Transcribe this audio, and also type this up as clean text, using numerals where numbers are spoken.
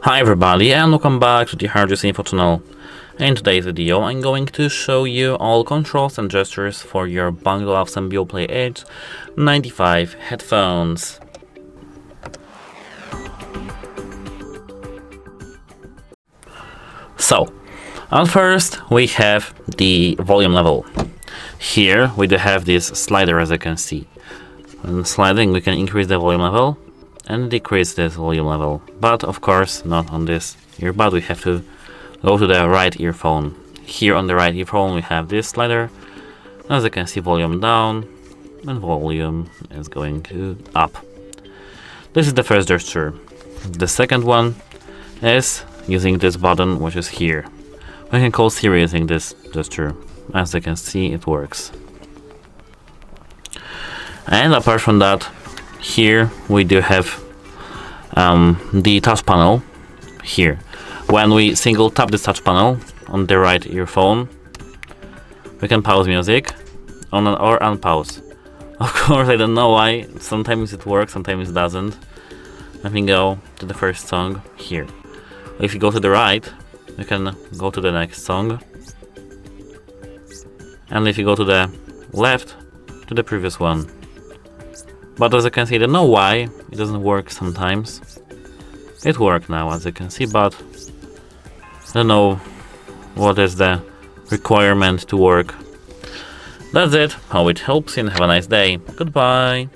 Hi everybody and welcome back to the HardReset.Info channel. In today's video I'm going to show you all controls and gestures for your BANG OLUFSEN Beoplay H95 headphones. So, at first we have the volume level. Here we do have this slider, as you can see. When sliding we can increase the volume level and decrease this volume level, but of course not on this earbud. We have to go to the right earphone. Here on the right earphone we have this slider. As you can see, volume down and volume is going to up. This is the first gesture. The second one is using this button, which is here. We can call Siri using this gesture. As you can see, it works. And apart from that, here we do have the touch panel here. When we single tap this touch panel on the right earphone, we can pause music or unpause. Of course, I don't know why. Sometimes it works, sometimes it doesn't. Let me go to the first song here. If you go to the right, you can go to the next song. And if you go to the left, to the previous one. But as you can see, I don't know why it doesn't work sometimes. It worked now, as you can see, but I don't know what is the requirement to work. That's it. Hope it helps you and have a nice day. Goodbye.